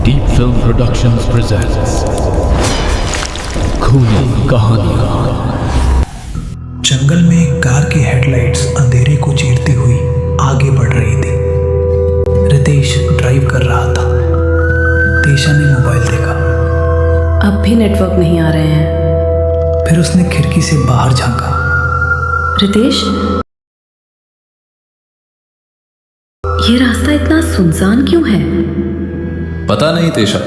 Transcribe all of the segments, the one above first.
Deep Film Productions presents खूनी कहानियां। जंगल में एक कार की हेडलाइट्स अंधेरे को चीरती हुई आगे बढ़ रही थी। रितेश ड्राइव कर रहा था। तेशा ने मोबाइल देखा। अब भी नेटवर्क नहीं आ रहे हैं। फिर उसने खिड़की से बाहर झांका। रितेश, ये रास्ता इतना सुनसान क्यों है? पता नहीं तेशा,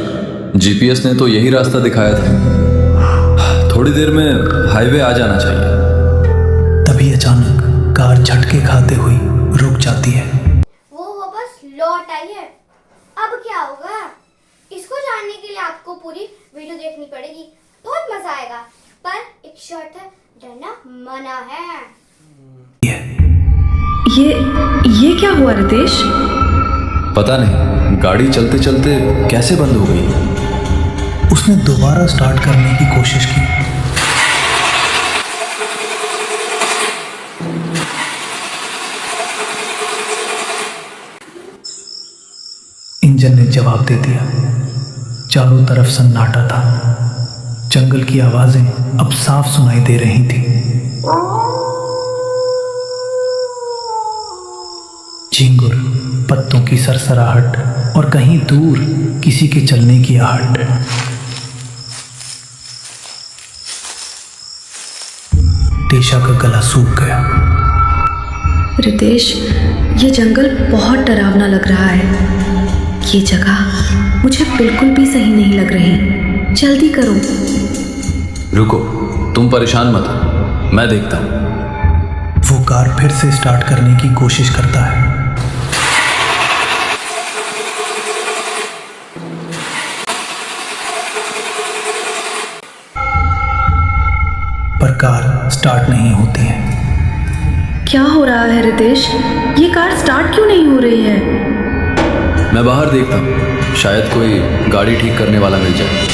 जीपीएस ने तो यही रास्ता दिखाया था। थोड़ी देर में हाईवे आ जाना चाहिए। तभी अचानक कार झटके खाते हुई रुक जाती है। वो बस लौट आई है। अब क्या होगा, इसको जानने के लिए आपको पूरी वीडियो देखनी पड़ेगी। बहुत मजा आएगा, पर एक शर्त है, डरना मना है। ये क्या हुआ रितेश? पता नहीं, गाड़ी चलते चलते कैसे बंद हो गई। उसने दोबारा स्टार्ट करने की कोशिश की। इंजन ने जवाब दे दिया। चारों तरफ सन्नाटा था। जंगल की आवाजें अब साफ सुनाई दे रही थी। झिंगुर, पत्तों की सरसराहट और कहीं दूर किसी के चलने की आहट। तेशा का गला सूख गया। रितेश, ये जंगल बहुत डरावना लग रहा है। ये जगह मुझे बिल्कुल भी सही नहीं लग रही। जल्दी करो। रुको, तुम परेशान मत हो, मैं देखता हूं। वो कार फिर से स्टार्ट करने की कोशिश करता है। पर कार स्टार्ट नहीं होती है। क्या हो रहा है रितेश? ये कार स्टार्ट क्यों नहीं हो रही है? मैं बाहर देखता हूं, शायद कोई गाड़ी ठीक करने वाला मिल जाए।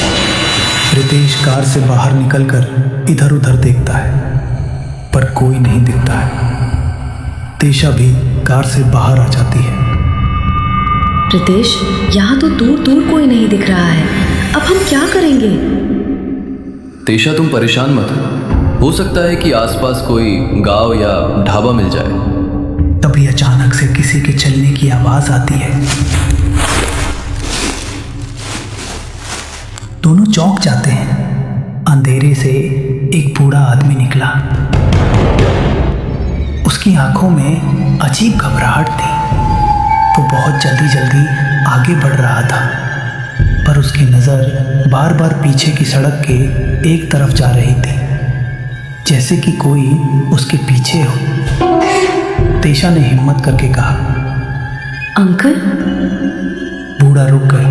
रितेश कार से बाहर निकलकर इधर उधर देखता है, पर कोई नहीं दिखता है। तेशा भी कार से बाहर आ जाती है। रितेश, यहाँ तो दूर दूर कोई नहीं दिख रहा है। अब हम क्या करेंगे? तेशा, तुम परेशान मत हो सकता है कि आसपास कोई गांव या ढाबा मिल जाए। तभी अचानक से किसी के चलने की आवाज आती है। दोनों चौंक जाते हैं। अंधेरे से एक बूढ़ा आदमी निकला। उसकी आंखों में अजीब घबराहट थी। वो बहुत जल्दी जल्दी आगे बढ़ रहा था, पर उसकी नजर बार बार पीछे की सड़क के एक तरफ जा रही थी, जैसे कि कोई उसके पीछे हो। तेशा ने हिम्मत करके कहा, अंकल। बूढ़ा रुक गया।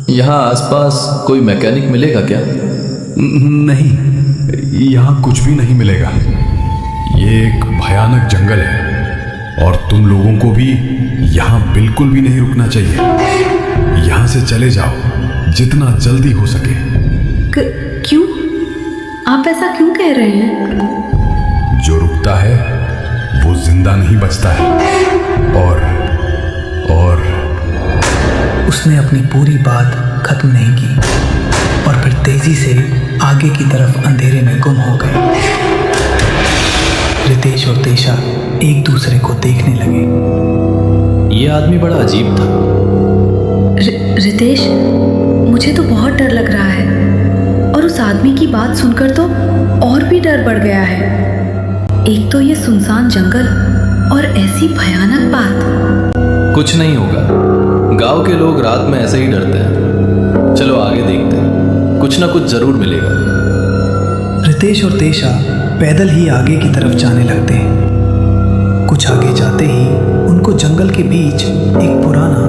यहाँ आसपास कोई मैकेनिक मिलेगा क्या? नहीं, यहाँ कुछ भी नहीं मिलेगा। ये एक भयानक जंगल है और तुम लोगों को भी यहाँ बिल्कुल भी नहीं रुकना चाहिए। यहाँ से चले जाओ जितना जल्दी हो सके। क्यों? आप ऐसा क्यों कह रहे हैं? जो रुकता है वो जिंदा नहीं बचता है। और उसने अपनी पूरी बात खत्म नहीं की और फिर तेजी से आगे की तरफ अंधेरे में गुम हो गए। रितेश और तेशा एक दूसरे को देखने लगे। ये आदमी बड़ा अजीब था। रितेश, मुझे तो बहुत डर लग रहा है और उस आदमी की बात सुनकर तो और भी डर बढ़ गया है। एक तो ये सुनसान जंगल और ऐसी भयानक बात। कुछ नहीं होगा, गांव के लोग रात में ऐसे ही डरते हैं। चलो आगे देखते हैं, कुछ ना कुछ जरूर मिलेगा। रितेश और तेशा पैदल ही आगे की तरफ जाने लगते हैं। कुछ आगे जाते ही उनको जंगल के बीच एक पुराना,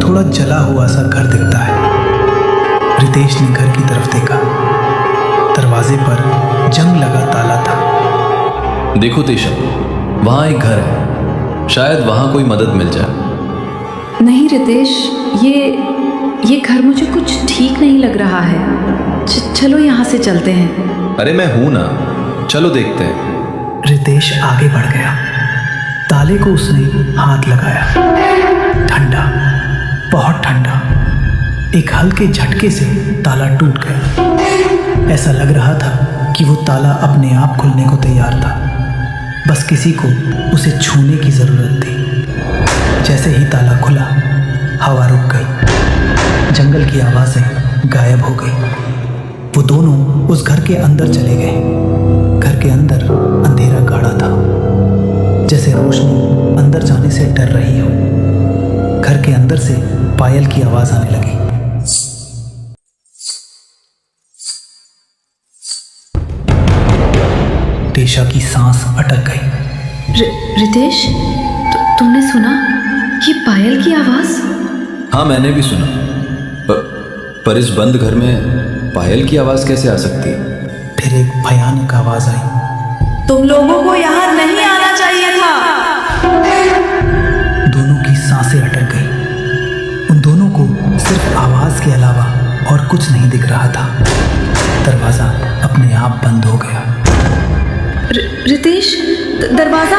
थोड़ा जला हुआ सा घर दिखता है। रितेश ने घर की तरफ देखा। दरवाजे पर जंग लगा ताला था। देखो तेशा, वहां एक घर है, शायद वहां कोई मदद मिल जाए। नहीं रितेश, ये घर मुझे कुछ ठीक नहीं लग रहा है। चलो यहाँ से चलते हैं। अरे मैं हूं ना, चलो देखते हैं। रितेश आगे बढ़ गया। ताले को उसने हाथ लगाया। ठंडा, बहुत ठंडा। एक हल्के झटके से ताला टूट गया। ऐसा लग रहा था कि वो ताला अपने आप खुलने को तैयार था, बस किसी को उसे छूने की ज़रूरत थी। जैसे ही ताला खुला, हवा रुक गई, जंगल की आवाज़ें गायब हो गई। वो दोनों उस घर के अंदर चले गए। घर के अंदर अंधेरा गाढ़ा था, जैसे रोशनी अंदर जाने से डर रही हो। घर के अंदर से पायल की आवाज़ आने लगी। तेशा की सांस अटक गई। रितेश, तुमने सुना ये पायल की आवाज़? हाँ, मैंने भी सुना। पर इस बंद घर में पायल की आवाज़ कैसे आ सकती है? फिर एक भयानक आवाज़ आई। तुम लोगों को यहाँ नहीं आना चाहिए था। दोनों की सांसें अटक गई। उन दोनों को सिर्फ आवाज़ के अलावा और कुछ नहीं दिख रहा था। दरवाज़ा अपने आप बंद हो गया। रितेश, दरवाज़ा,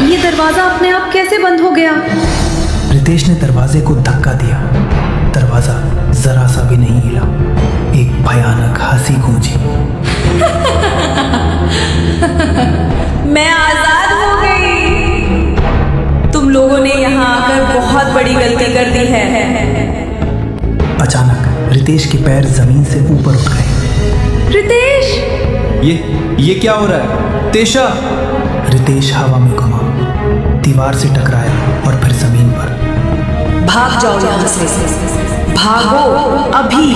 ये दरवाज़ा अपने आप कैसे बंद हो गया? रितेश ने दरवाजे को धक्का दिया। दरवाज़ा जरा सा भी नहीं हिला। एक भयानक हंसी गूंजी। मैं आजाद हो गई। तुम लोगों ने यहाँ आकर बहुत बड़ी गलती कर दी है। अचानक रितेश के पैर जमीन से ऊपर उठ गए। रितेश! ये क्या हो रहा है? तेशा! रितेश हवा में घुमा, दीवार से टकराया और फिर जमीन पर। भाग जाओ यहाँ से, भागो अभी,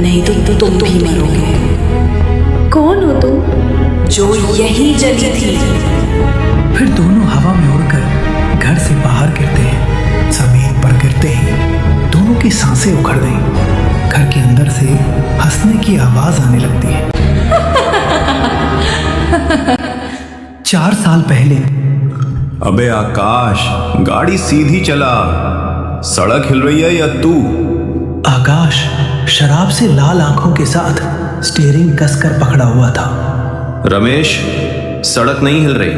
नहीं तो तुम भी मरोगे। कौन हो तुम? जो यही जली थी। फिर दोनों हवा में उड़कर घर से बाहर गिरते हैं। जमीन पर गिरते ही दोनों की सांसें उखड़ गईं। घर के अंदर से हंसने की आवाज आने लगती है। 4 साल पहले। अबे आकाश, गाड़ी सीधी चला। सड़क हिल रही है या तू? आकाश शराब से लाल आंखों के साथ स्टीयरिंग कसकर पकड़ा हुआ था। रमेश, सड़क नहीं हिल रही,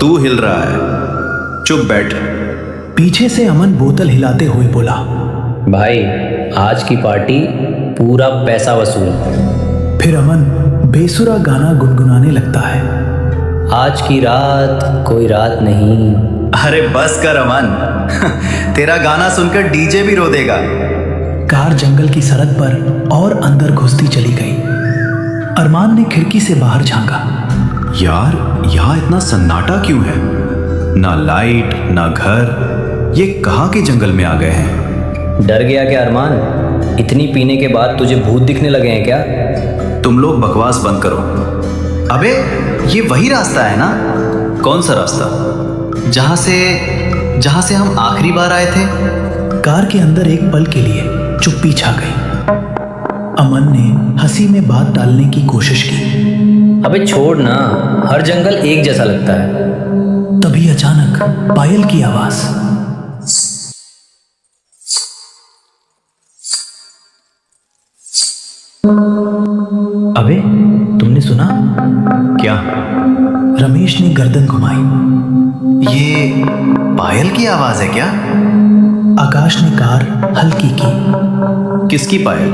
तू हिल रहा है। चुप बैठ। पीछे से अमन बोतल हिलाते हुए बोला। भाई, आज की पार्टी पूरा पैसा वसूल। फिर अमन बेसुरा गाना गुनगुनाने लगता है। आज की रात कोई रात नहीं। अरे बस कर अमन, तेरा गाना सुनकर डीजे भी रो देगा। कार जंगल की सड़क पर और अंदर घुसती चली गई। अरमान ने खिड़की से बाहर झांका। यार, यहाँ इतना सन्नाटा क्यों है? ना लाइट ना घर, ये कहाँ के जंगल में आ गए हैं? डर गया क्या अरमान? इतनी पीने के बाद तुझे भूत दिखने लगे हैं क्या? तुम लोग बकवास बंद करो। अबे, ये वही रास्ता है ना? कौन सा रास्ता? जहाँ से हम आखिरी बार आए थे? कार के अंदर एक पल के लिए चुप्पी छा गई। अमन ने हंसी में बात डालने की कोशिश की। अबे छोड़ ना, हर जंगल एक जैसा लगता है। तभी अचानक पायल की आवाज। अबे, तुमने सुना? क्या? रमेश ने गर्दन घुमाई। ये पायल की आवाज है क्या? आकाश ने कार हल्की की। किसकी पायल?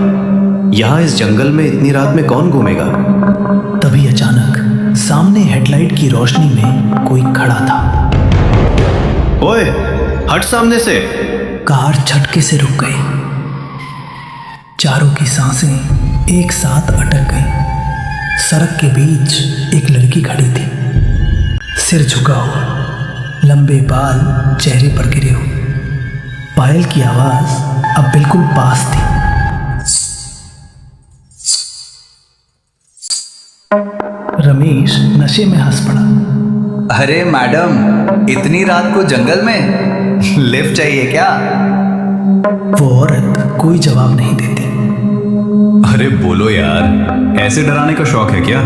यहाँ इस जंगल में इतनी रात में कौन घूमेगा? तभी अचानक सामने हेडलाइट की रोशनी में कोई खड़ा था। ओए, हट सामने से। कार झटके से रुक गई। चारों की सांसें एक साथ अटक गईं। सड़क के बीच एक लड़की खड़ी थी, सिर झुका हुआ, लंबे बाल चेहरे पर गिरे हुए। पायल की आवाज अब बिल्कुल पास थी। रमेश नशे में हंस पड़ा। अरे मैडम, इतनी रात को जंगल में लिफ्ट चाहिए क्या? वो औरत कोई जवाब नहीं देती। अरे बोलो यार, ऐसे डराने का शौक है क्या?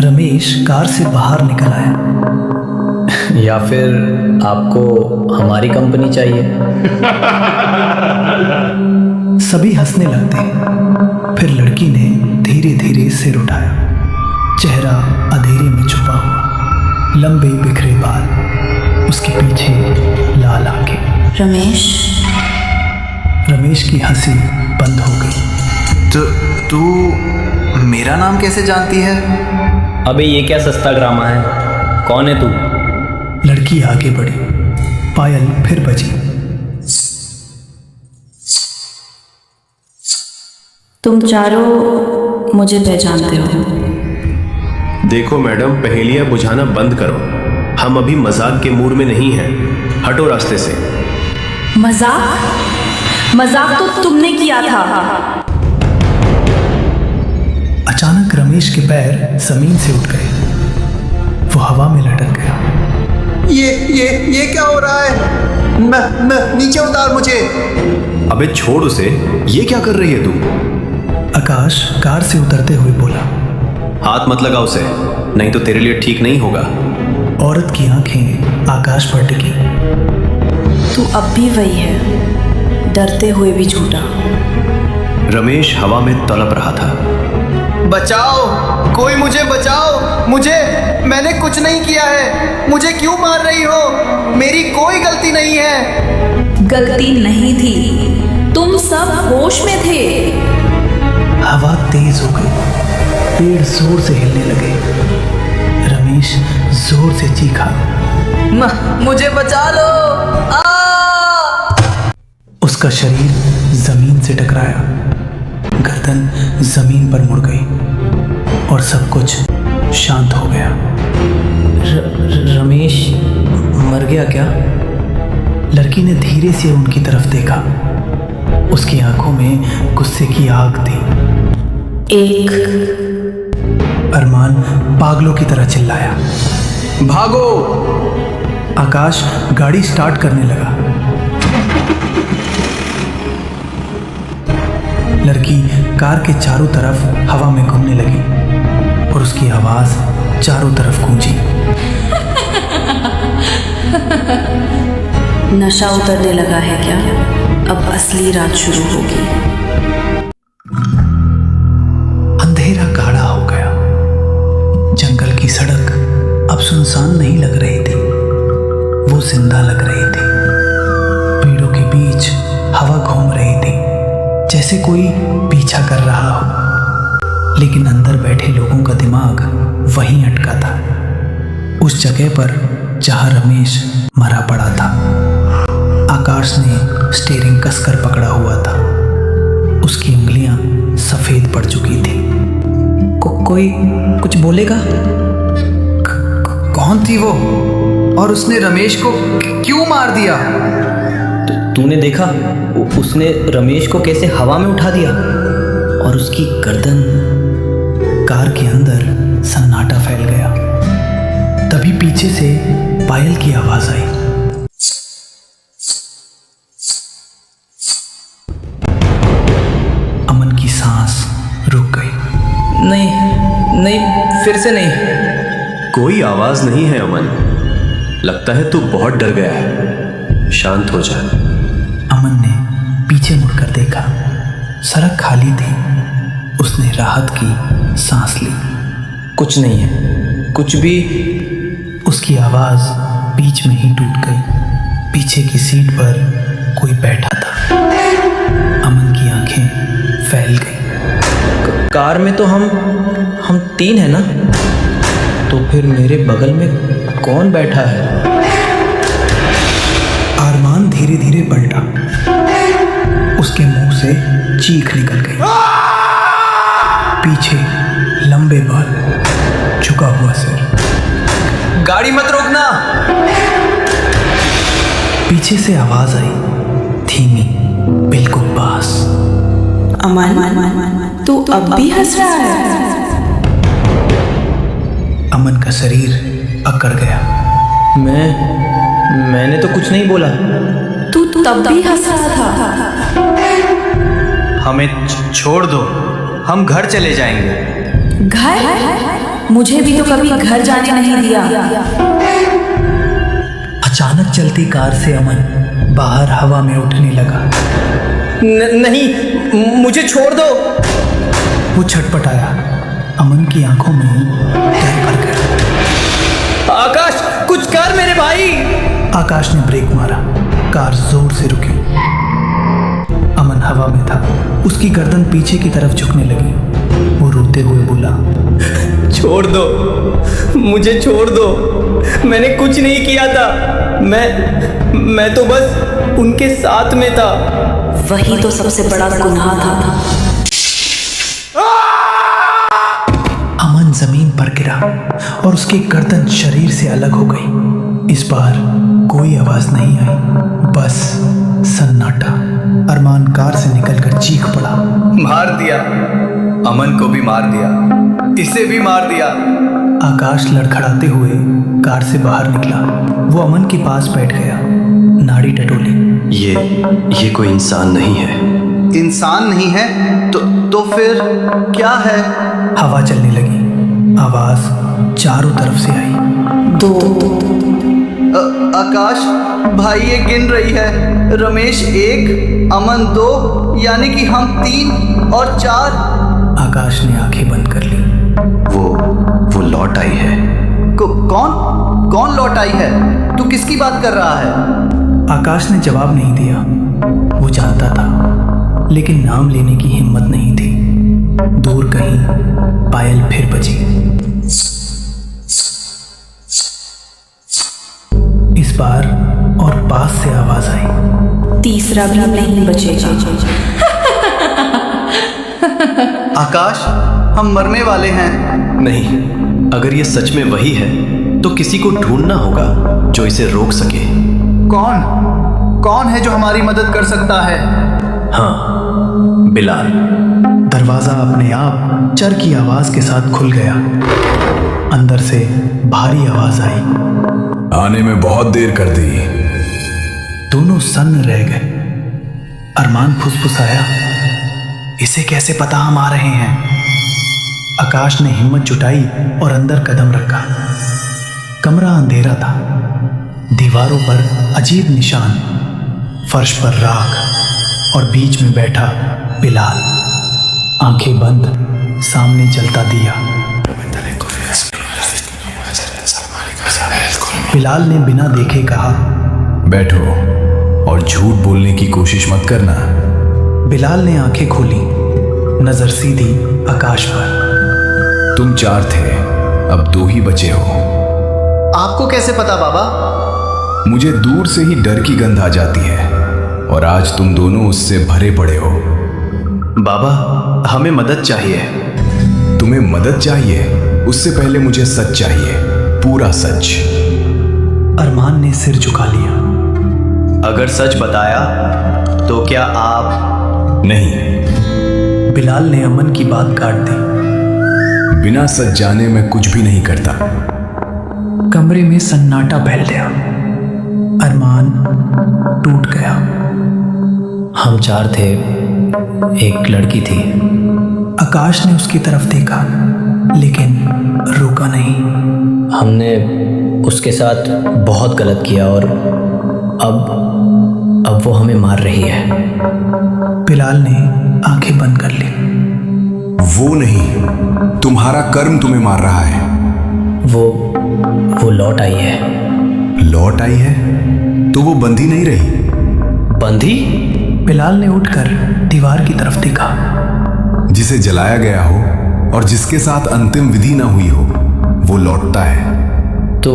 रमेश कार से बाहर निकल आया। या फिर आपको हमारी कंपनी चाहिए? सभी हंसने लगते हैं। फिर लड़की ने धीरे धीरे सिर उठाया। चेहरा अंधेरे में छुपा हुआ, लंबे बिखरे बाल, उसके पीछे लाल आंखें। रमेश, रमेश की हंसी बंद हो गई। तो तू मेरा नाम कैसे जानती है? अबे ये क्या सस्ता ड्रामा है? कौन है तू? लड़की आगे बढ़ी, पायल फिर बजी। तुम चारों मुझे पहचानते हो। देखो मैडम, पहेलियां बुझाना बंद करो। हम अभी मजाक के मूड में नहीं हैं। हटो रास्ते से। मजाक? मजाक तो तुमने किया था। अचानक रमेश के पैर जमीन से उठ गए। वो हवा में लटक गया। ये क्या हो रहा है? मैं नीचे उतार मुझे। अबे छोड़ उसे, ये क्या कर रही है तू? आकाश कार से उतरते हुए बोला। हाथ मत लगा उसे, नहीं तो तेरे लिए ठीक नहीं होगा। औरत की आंखें आकाश पर टिकी। तू अब भी वही है, डरते हुए भी झूठा। रमेश हवा में तड़प रहा था। बचाओ, कोई मुझे बचाओ, मैंने कुछ नहीं किया है। मुझे क्यों मार रही हो? मेरी कोई गलती नहीं है। गलती नहीं थी, तुम सब होश में थे। हवा तेज हो गई, पेड़ जोर से हिलने लगे। रमेश जोर से चीखा, मुझे बचा लो। उसका शरीर जमीन से टकराया, गर्दन जमीन पर मुड़ गई और सब कुछ शांत हो गया। रमेश मर गया क्या? लड़की ने धीरे से उनकी तरफ देखा। उसकी आंखों में गुस्से की आग थी। एक अरमान पागलों की तरह चिल्लाया, भागो! आकाश गाड़ी स्टार्ट करने लगा। लड़की कार के चारों तरफ हवा में घूमने लगी और उसकी आवाज चारों तरफ गूंजी। नशा उतरने लगा है क्या? अब असली रात शुरू होगी। अंधेरा गाढ़ा हो गया। जंगल की सड़क अब सुनसान नहीं लग रही थी, वो जिंदा लग रही थी। पेड़ों के बीच हवा घूम रही थी, जैसे कोई पीछा कर रहा हो। लेकिन अंदर बैठे लोगों का दिमाग वहीं अटका था, उस जगह पर जहां रमेश मरा पड़ा था। आकाश ने स्टीयरिंग कसकर पकड़ा हुआ था। उसकी उंगलियां सफेद पड़ चुकी थी। कोई कुछ बोलेगा? कौन थी वो? और उसने रमेश को क्यों मार दिया? तूने देखा उसने रमेश को कैसे हवा में उठा दिया और उसकी गर्दन। कार के अंदर सन्नाटा फैल गया। तभी पीछे से पायल की आवाज आई। अमन की सांस रुक गई। नहीं, फिर से नहीं। कोई आवाज नहीं है अमन। लगता है तू बहुत डर गया है। शांत हो जा। अमन ने पीछे मुड़कर देखा। सड़क खाली थी। उसने राहत की सांस ली। कुछ नहीं है, कुछ भी। उसकी आवाज बीच में ही टूट गई। पीछे की सीट पर कोई बैठा था। अमन की आंखें फैल गई। कार में तो हम तीन है ना? तो फिर मेरे बगल में कौन बैठा है? अरमान धीरे धीरे पलटा। उसके मुंह से चीख निकल गई। पीछे लंबे बाल, झुका हुआ सिर। गाड़ी मत रोकना! पीछे से आवाज आई, धीमी, बिल्कुल पास। अमन, तू अब भी हंस रहा है? अमन का शरीर अकड़ गया। मैंने तो कुछ नहीं बोला। तू तब भी हंस रहा था। हमें छोड़ दो, हम घर चले जाएंगे। घर? मुझे भी तो कभी घर जाने नहीं दिया। अचानक चलती कार से अमन बाहर हवा में उठने लगा। नहीं, मुझे छोड़ दो। वो छटपटाया। अमन की आंखों में डर भर गया। आकाश, कुछ कर मेरे भाई! आकाश ने ब्रेक मारा। कार जोर से रुकी। अमन हवा में था। उसकी गर्दन पीछे की तरफ झुकने लगी। वो रोते हुए बोला, छोड़ दो, मुझे छोड़ दो। मैंने कुछ नहीं किया था। मैं तो बस उनके साथ में था। वही तो सबसे बड़ा गुनाह था। अमन जमीन पर गिरा और उसकी गर्दन शरीर से अलग हो गई। इस बार कोई आवाज नहीं आई, बस सन्नाटा। अरमान कार से निकलकर चीख पड़ा, मार दिया, अमन को भी मार दिया, इसे भी मार दिया। आकाश लड़खड़ाते हुए कार से बाहर निकला। वो अमन के पास बैठ गया, नाड़ी टटोली। ये कोई इंसान नहीं है। इंसान नहीं है तो फिर क्या है? हवा चलने लगी। आवाज चारों तरफ से आई। आकाश भाई ये गिन रही है। रमेश 1, अमन 2, यानी कि हम 3 और 4। आकाश ने आंखें बंद कर ली। वो लौट आई है। कौन लौट आई है? तू किसकी बात कर रहा है? आकाश ने जवाब नहीं दिया। वो जानता था, लेकिन नाम लेने की हिम्मत नहीं थी। दूर कहीं पायल फिर बजी। इस बार और पास से आवाज आई, तीसरा भी नहीं बचेगा। आकाश हम मरने वाले हैं। नहीं, अगर ये सच में वही है तो किसी को ढूंढना होगा जो इसे रोक सके। कौन है जो हमारी मदद कर सकता है? हाँ, बिलाल। दरवाजा अपने आप चर की आवाज के साथ खुल गया। अंदर से भारी आवाज आई, आने में बहुत देर कर दी। दोनों सन्न रह गए। अरमान फुसफुसाया, इसे कैसे पता हम आ रहे हैं? आकाश ने हिम्मत जुटाई और अंदर कदम रखा। कमरा अंधेरा था। दीवारों पर अजीब निशान, फर्श पर राख और बीच में बैठा बिलाल, आंखें बंद, सामने जलता दिया। बिलाल ने बिना देखे कहा, बैठो और झूठ बोलने की कोशिश मत करना। बिलाल ने आंखें खोली, नजर सीधी आकाश पर। तुम 4 थे, अब 2 ही बचे हो। आपको कैसे पता बाबा? मुझे दूर से ही डर की गंध आ जाती है और आज तुम दोनों उससे भरे पड़े हो। बाबा, हमें मदद चाहिए। तुम्हें मदद चाहिए? उससे पहले मुझे सच चाहिए, पूरा सच। अरमान ने सिर झुका लिया। अगर सच बताया तो क्या आप? नहीं। बिलाल ने अमन की बात काट दी। बिना सच जाने मैं कुछ भी नहीं करता। कमरे में सन्नाटा फैल गया। अरमान टूट गया। हम 4 थे, एक लड़की थी। आकाश ने उसकी तरफ देखा, लेकिन रुका नहीं। हमने उसके साथ बहुत गलत किया और अब वो हमें मार रही है। बिलाल ने आंखें बंद कर ली। वो नहीं, तुम्हारा कर्म तुम्हें मार रहा है। वो लौट आई है। लौट आई है? तो वो बंधी नहीं रही? बंधी? बिलाल ने उठकर दीवार की तरफ देखा। जिसे जलाया गया हो और जिसके साथ अंतिम विधि ना हुई हो, वो लौटता है। तो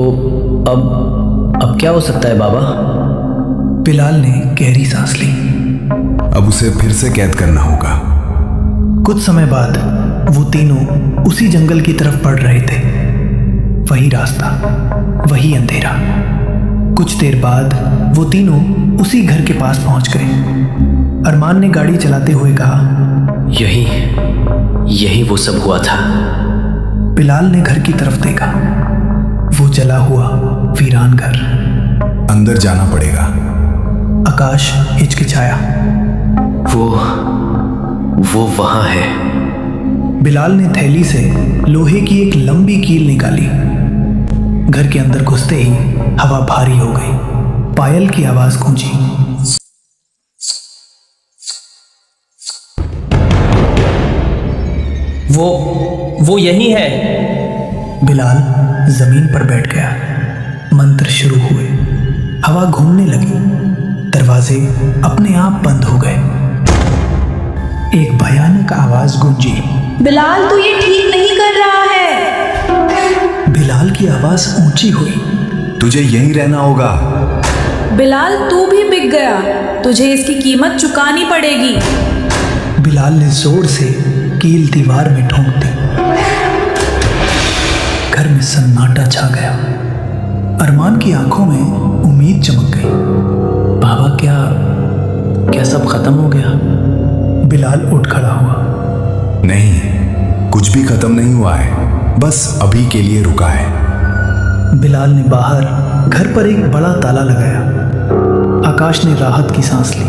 अब क्या हो सकता है बाबा? बिलाल ने गहरी सांस ली। अब उसे फिर से कैद करना होगा। कुछ समय बाद वो तीनों उसी जंगल की तरफ बढ़ रहे थे। वही रास्ता, वही अंधेरा। कुछ देर बाद वो तीनों उसी घर के पास पहुंच गए। अरमान ने गाड़ी चलाते हुए कहा, यही वो सब हुआ था। बिलाल ने घर की तरफ देखा। वो जला हुआ वीरान घर। अंदर जाना पड़ेगा। आकाश हिचकिचाया। वो वहां है। बिलाल ने थैली से लोहे की एक लंबी कील निकाली। घर के अंदर घुसते ही हवा भारी हो गई। पायल की आवाज गूंजी। वो यही है। बिलाल जमीन पर बैठ गया। मंत्र शुरू हुए। हवा घूमने लगी। दरवाजे अपने आप बंद हो गए। एक भयानक आवाज गूंजी। बिलाल, तू ये ठीक नहीं कर रहा है। बिलाल की आवाज ऊंची हुई। तुझे यहीं रहना होगा। बिलाल, तू भी बिक गया, तुझे इसकी कीमत चुकानी पड़ेगी। बिलाल ने जोर से कील दीवार में ठोंक दी। घर में सन्नाटा छा गया। अरमान की आंखों में उम्मीद चमक गई। बाबा, क्या सब खत्म हो गया? बिलाल उठ खड़ा हुआ। नहीं, कुछ भी खत्म नहीं हुआ है, बस अभी के लिए रुका है। बिलाल ने बाहर घर पर एक बड़ा ताला लगाया। आकाश ने राहत की सांस ली।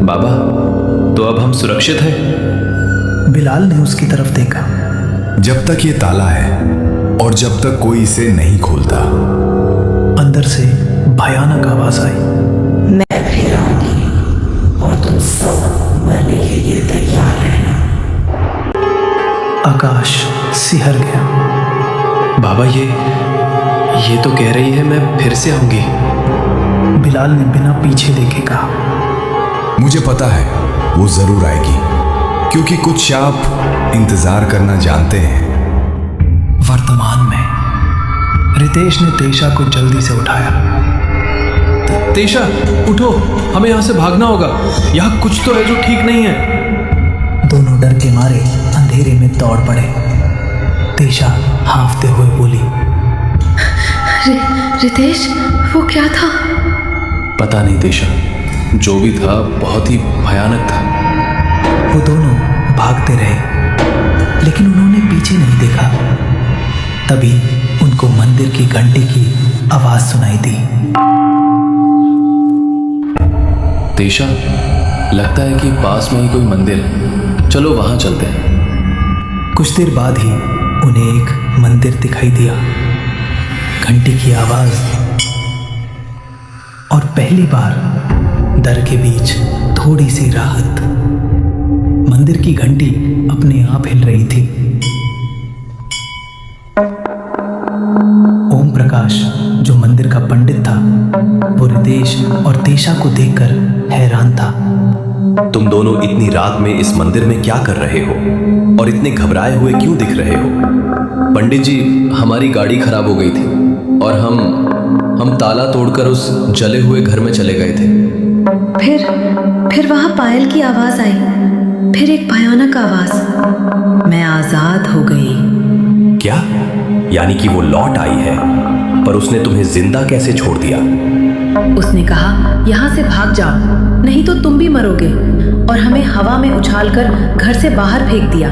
बाबा, तो अब हम सुरक्षित हैं? बिलाल ने उसकी तरफ देखा। जब तक ये ताला है और जब तक कोई इसे नहीं खोलता। अंदर से भयानक आवाज आई। मैं फिर आऊंगी और तुम सब मरने के लिए तैयार रहना। आकाश सिहर गया। बाबा, ये तो कह रही है मैं फिर से आऊंगी। बिलाल ने बिना पीछे देखे कहा। मुझे पता है वो जरूर आएगी, क्योंकि कुछ शाप इंतजार करना जानते हैं। वर्तमान में रितेश ने तेशा को जल्दी से उठाया। तेशा, उठो, हमें यहाँ से भागना होगा। यहाँ कुछ तो है जो ठीक नहीं है। दोनों डर के मारे अंधेरे में दौड़ पड़े। तेशा हांफते हुए बोली, रितेश, वो क्या था? पता नहीं तेशा, जो भी था बहुत ही भयानक था। वो दोनों भागते रहे, लेकिन उन्होंने पीछे नहीं देखा। तभी उनको मंदिर की घंटी की आवाज सुनाई दी। तेशा, लगता है कि पास में ही कोई मंदिर है, चलो वहां चलते हैं। कुछ देर बाद ही उन्हें एक मंदिर दिखाई दिया। घंटी की आवाज और पहली बार डर के बीच थोड़ी सी राहत। मंदिर की घंटी अपने आप हिल रही थी। ओम प्रकाश, जो मंदिर का पंडित था, वो रितेश और तेशा को देखकर हैरान था। तुम दोनों इतनी रात में इस मंदिर में क्या कर रहे हो और इतने घबराए हुए क्यों दिख रहे हो? पंडित जी, हमारी गाड़ी खराब हो गई थी और हम ताला तोड़कर उस जले हुए घर में चले गए थे। फिर वहां पायल की आवाज आई। फिर एक भयानक आवाज, मैं आजाद हो गई। क्या? यानी कि वो लौट आई है, पर उसने तुम्हें जिंदा कैसे छोड़ दिया? उसने कहा, यहाँ से भाग जाओ, नहीं तो तुम भी मरोगे, और हमें हवा में उछालकर घर से बाहर फेंक दिया।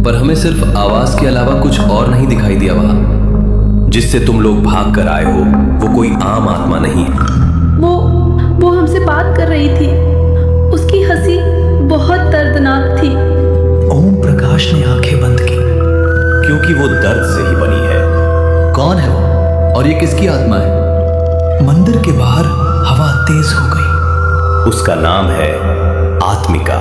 पर हमें सिर्फ आवाज के अलावा कुछ और नहीं दिखाई दिया वहां। जिससे तुम लोग भाग कर आए हो वो कोई आम आत्मा नहीं है। वो हमसे बात कर रही थी। उसकी हंसी बहुत दर्दनाक थी। ओम प्रकाश ने आंखें बंद की। क्योंकि वो दर्द से ही बनी है। कौन है वो, और ये किसकी आत्मा है? मंदिर के बाहर हवा तेज हो गई। उसका नाम है आत्मिका।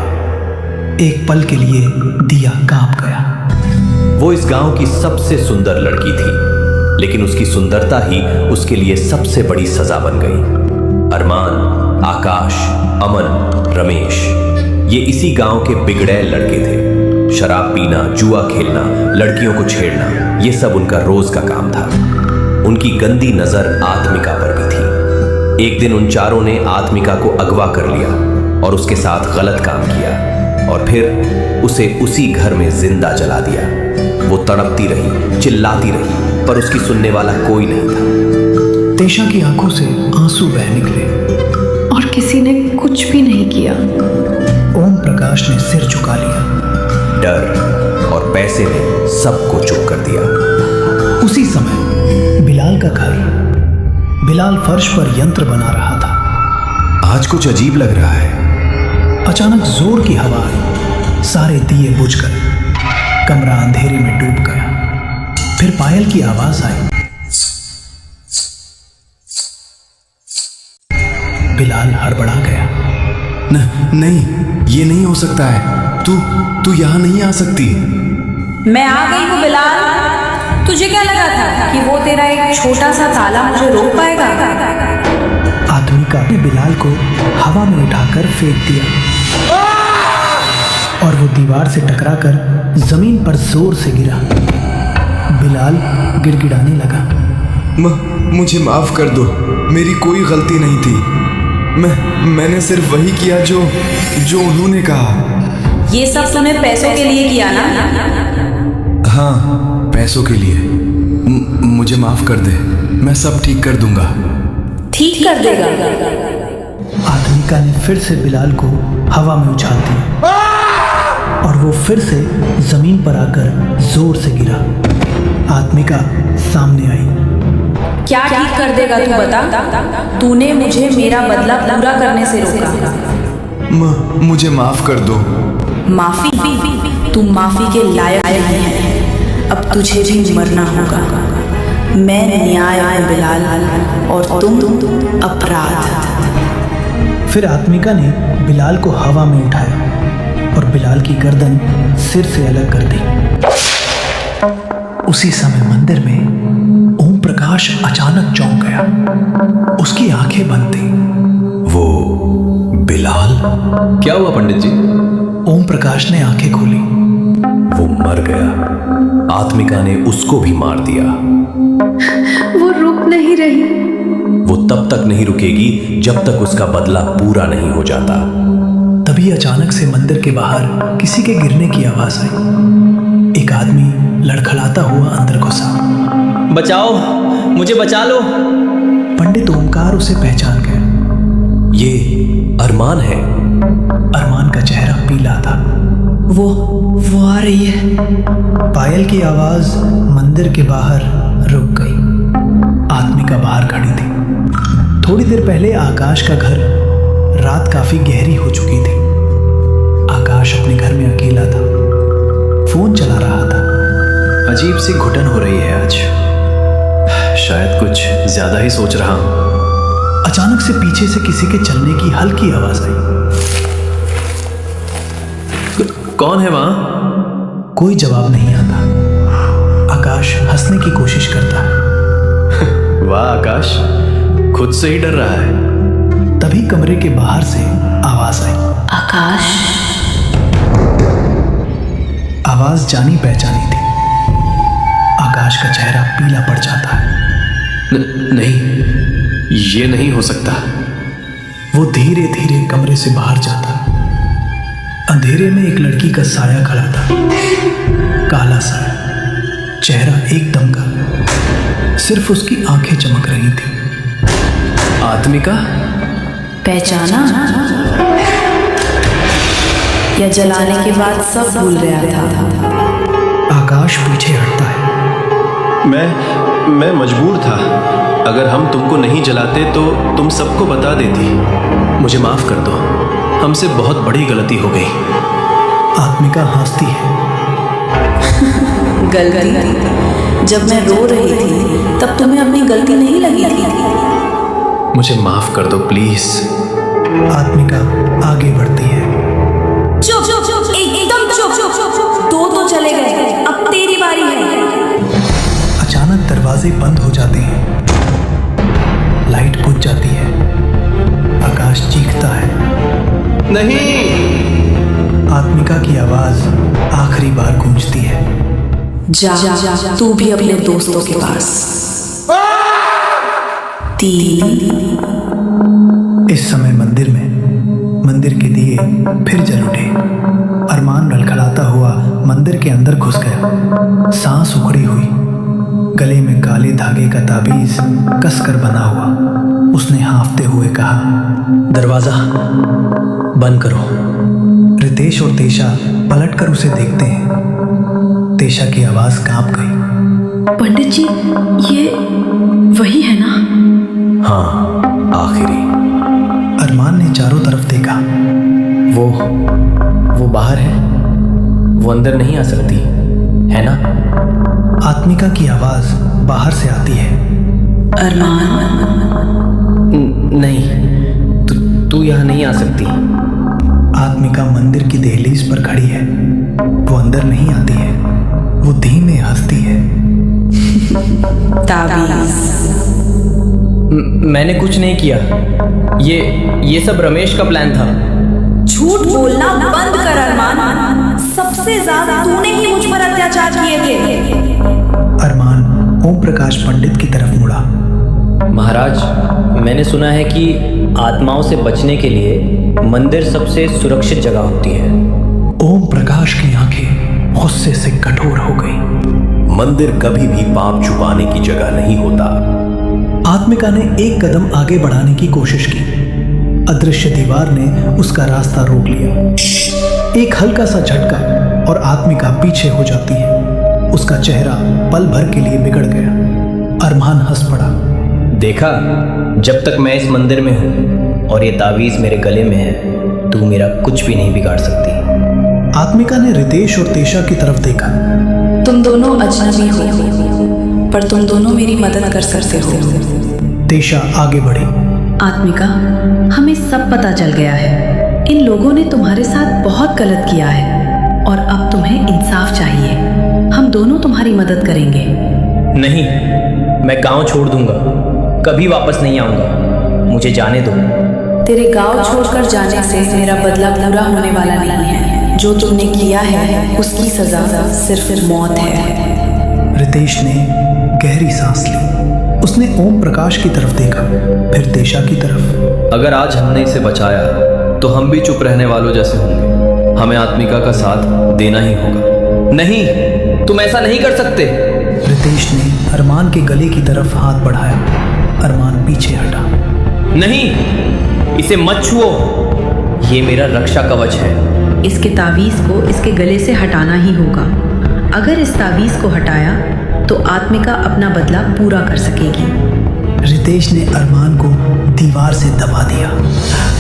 एक पल के लिए दिया कांप गया। वो इस गांव की सबसे सुंदर लड़की थी, लेकिन उसकी सुंदरता ही उसके लिए सबसे बड़ी सजा बन गई। अरमान, आकाश, अमन, रमेश, ये इसी गांव के बिगड़ैल लड़के थे। शराब पीना, जुआ खेलना, लड़कियों को छेड़ना, ये सब उनका रोज का काम था। उनकी गंदी नजर आत्मिका पर भी थी। एक दिन उन चारों ने आत्मिका को अगवा कर लिया और उसके साथ गलत काम किया, और फिर उसे उसी घर में जिंदा जला दिया। वो तड़पती रही, चिल्लाती रही, पर उसकी सुनने वाला कोई नहीं था। तेशा की आंखों से आंसू बह निकले। और किसी ने कुछ भी नहीं किया। ओम प्रकाश ने सिर झुका लिया। डर और पैसे ने सबको चुप कर दिया। उसी समय बिलाल का घर। बिलाल फर्श पर यंत्र बना रहा था। आज कुछ अजीब लग रहा है। अचानक जोर की हवा आई। सारे दिए बुझ गए। कमरा अंधेरे में डूब गया। फिर पायल की आवाज आई। बिलाल हड़बड़ा गया। नहीं, ये नहीं हो सकता है। तू यहाँ नहीं आ सकती। मैं आ गई हूँ बिलाल। तुझे क्या लगा था कि वो तेरा एक छोटा सा ताला मुझे रोक पाएगा? आत्मिका ने बिलाल को हवा में उठाकर फेंक दिया। दीवार से टकराकर जमीन पर जोर से गिरा। बिलाल गिड़गिड़ाने लगा। मुझे माफ कर दो, मेरी कोई गलती नहीं थी। मैंने सिर्फ वही किया जो उन्होंने कहा। ये सब तूने पैसों के लिए किया ना? हाँ, पैसों के लिए। मुझे माफ कर दे, मैं सब ठीक कर दूंगा। ठीक कर देगा। आत्मिका ने फिर से बिलाल को हवा में उछाल दिया और वो फिर से जमीन पर आकर जोर से गिरा। आत्मिका सामने आई। क्या ठीक कर देगा तू बता? तूने मुझे मेरा बदला पूरा करने से रोका। मुझे माफ कर दो। माफी? तू माफी के लायक नहीं है। अब तुझे भी मरना होगा। मैं न्याय हूं बिलाल और तुम अपराध। फिर आत्मिका ने बिलाल को हवा में उठाया और बिलाल की गर्दन सिर से अलग कर दी। उसी समय मंदिर में ओम प्रकाश अचानक चौंक गया। उसकी आंखें बंद थी। वो बिलाल? क्या हुआ पंडित जी? ओम प्रकाश ने आंखें खोली। वो मर गया। आत्मिका ने उसको भी मार दिया। वो रुक नहीं रही। वो तब तक नहीं रुकेगी जब तक उसका बदला पूरा नहीं हो जाता। तभी अचानक से मंदिर के बाहर किसी के गिरने की आवाज आई। एक आदमी लड़खड़ाता हुआ अंदर घुसा। बचाओ, मुझे बचा लो। पंडित ओमकार उसे पहचान गए। ये अरमान है। अरमान का चेहरा पीला था। वो आ रही है। पायल की आवाज मंदिर के बाहर रुक गई। आत्मिका बाहर खड़ी थी। थोड़ी देर पहले आकाश का घर, रात काफी गहरी हो चुकी थी। आकाश अपने घर में अकेला था, फोन चला रहा था। अजीब सी घुटन हो रही है आज। शायद कुछ ज्यादा ही सोच रहा हूं। अचानक से पीछे से किसी के चलने की हल्की आवाज आई। कौन है वहां? कोई जवाब नहीं आता। आकाश हंसने की कोशिश करता है। वाह आकाश, खुद से ही डर रहा है। तभी कमरे के बाहर से आवाज आई। आकाश। आवाज जानी पहचानी थी। आकाश का चेहरा पीला पड़ जाता है। नहीं, ये नहीं हो सकता। वो धीरे धीरे कमरे से बाहर जाता है। अंधेरे में एक लड़की का साया खड़ा था। काला साया, चेहरा एकदम काला, सिर्फ उसकी आंखें चमक रही थी। आत्मिका? पहचाना? या जलाने के बाद सब भूल गया था? आकाश पीछे हटता है। मैं मजबूर था। अगर हम तुमको नहीं जलाते तो तुम सबको बता देती। मुझे माफ कर दो, हमसे बहुत बड़ी गलती हो गई। आत्मिका हंसती है। गलती? जब मैं रो रही थी तब तुम्हें अपनी गलती नहीं लगी थी? मुझे माफ कर दो प्लीज। आत्मिका आगे बढ़ती है। चुप, एकदम चुप। दो तो चले गए, अब तेरी बारी है। अचानक दरवाजे बंद हो जाते हैं। लाइट बुझ जाती है। आकाश चीखता है, नहीं। आत्मिका की आवाज आखिरी बार गूंजती है। जा तू भी अपने दोस्तों के पास। 3। इस समय मंदिर के दिए फिर जल उठे। अरमान लड़खड़ाता हुआ मंदिर के अंदर घुस गया। सांस उखड़ी हुई, गले में काले धागे का ताबीज कसकर बना हुआ। उसने हाँफते हुए कहा, दरवाजा बंद करो। रितेश और तेशा पलटकर उसे देखते हैं। तेशा की आवाज कांप गई। पंडित जी, ये वही है ना? हाँ, आखिरी। अरमान ने चारों तरफ देखा। वो बाहर है। वो अंदर नहीं आ सकती है ना? आत्मिका की आवाज बाहर से आती है। अरमान? नहीं, तू यहाँ नहीं आ सकती। आत्मिका मंदिर की दहलीज पर खड़ी है। वो अंदर नहीं आती है। वो धीमे हंसती है। ताबीज? मैंने कुछ नहीं किया। ये सब रमेश का प्लान था। झूठ बोलना बंद कर अरमान। सबसे ज्यादा तूने ही मुझ पर अत्याचार किए थे। अरमान ओम प्रकाश पंडित की तरफ मुड़ा। महाराज, मैंने सुना है कि आत्माओं से बचने के लिए मंदिर सबसे सुरक्षित जगह होती है। ओम प्रकाश की आंखें गुस्से से कठोर हो गई। मंदिर कभी भी पाप छुपाने की जगह नहीं होता। आत्मिका ने एक कदम आगे बढ़ाने की कोशिश की। अदृश्य दीवार ने उसका रास्ता रोक लिया। एक हल्का सा झटका और आत्मिका पीछे हो जाती है। उसका चेहरा पल भर के लिए बिगड़ गया। अरमान हंस पड़ा। देखा, जब तक मैं इस मंदिर में हूँ और ये तावीज मेरे गले में है, तू मेरा कुछ भी नहीं बिगाड़ सकती। आत्मिका ने रितेश और तेशा की तरफ देखा। तुम दोनों अजनबी हो, पर तुम दोनों मेरी मदद कर सकते हो। तेशा आगे बढ़ी। आत्मिका, हमें सब पता चल गया है। इन लोगों ने तुम्हारे साथ बहुत गलत किया है और अब तुम्हें इंसाफ चाहिए। हम दोनों तुम्हारी मदद करेंगे। नहीं, मैं गांव छोड़ दूंगा, कभी वापस नहीं आऊंगा। मुझे जाने दो। तेरे गांव छोड़कर जाने से मेरा बदला पूरा होने वाला नहीं है। जो तुमने किया है उसकी सजा सिर्फ मौत है। रितेश ने गहरी सांस ली। उसने ओम प्रकाश की तरफ देखा, फिर तेशा की तरफ। अगर आज हमने इसे बचाया तो हम भी चुप रहने वालों जैसे होंगे। हमें आत्मिका का साथ देना ही होगा। नहीं, तुम ऐसा नहीं कर सकते। रितेश ने अरमान के गले की तरफ हाथ बढ़ाया। अरमान पीछे हटा। नहीं, इसे मत छुओ, ये मेरा रक्षा कवच है। इसके तावीज़ को इसके गले से हटाना ही होगा। अगर इस तावीज़ को हटाया तो आत्मिका अपना बदला पूरा कर सकेगी। रितेश ने अरमान को दीवार से दबा दिया।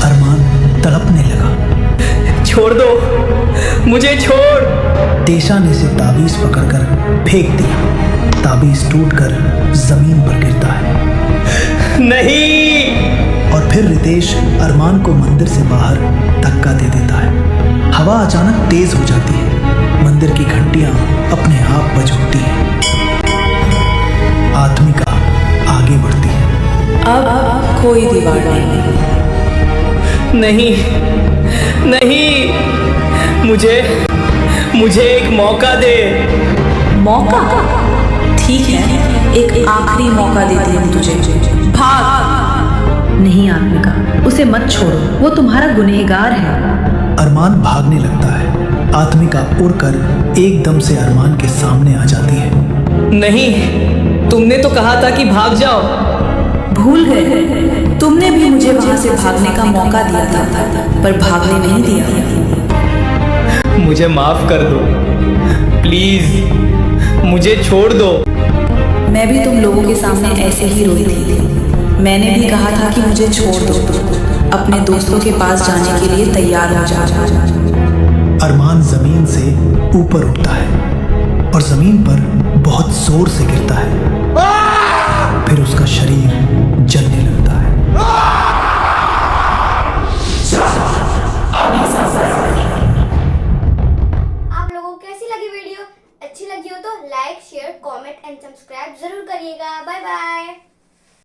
अरमान तड़पने लगा। छोड़ दो, मुझे छोड़। तेशा ने इसे ताबीज पकड़कर फेंक दिया। ताबीज टूटकर जमीन पर गिरता है। नहीं। और फिर रितेश अरमान को मंदिर से बाहर धक्का दे देता है। हवा अचानक तेज हो जाती है। मंदिर की घंटियां अपने आप बज उठती हैं। आत्मिका आगे बढ़ती है। अब कोई दीवार नहीं, नहीं, मुझे एक मौका दे। मौका? ठीक है, एक आखिरी मौका देती हूँ तुझे। भाग। नहीं आत्मिका, उसे मत छोड़ो, वो तुम्हारा गुनहगार है। अरमान भागने लगता है। आत्मिका उड़कर एकदम से अरमान के सामने आ जाती है। नहीं, तुमने तो कहा था कि भाग जाओ। भूल गए, तुमने भी मुझे वहां से भागने का मौका दिया था, पर भागने नहीं दिया। मुझे माफ कर दो, प्लीज मुझे छोड़ दो। मैं भी तुम लोगों के सामने ऐसे ही रोई थी। मैंने भी कहा था कि मुझे छोड़ दो, अपने दोस्तों के पास जाने के लिए तैयार हो जा। अरमान जमीन से ऊपर उठता है और जमीन पर बहुत जोर से गिरता है।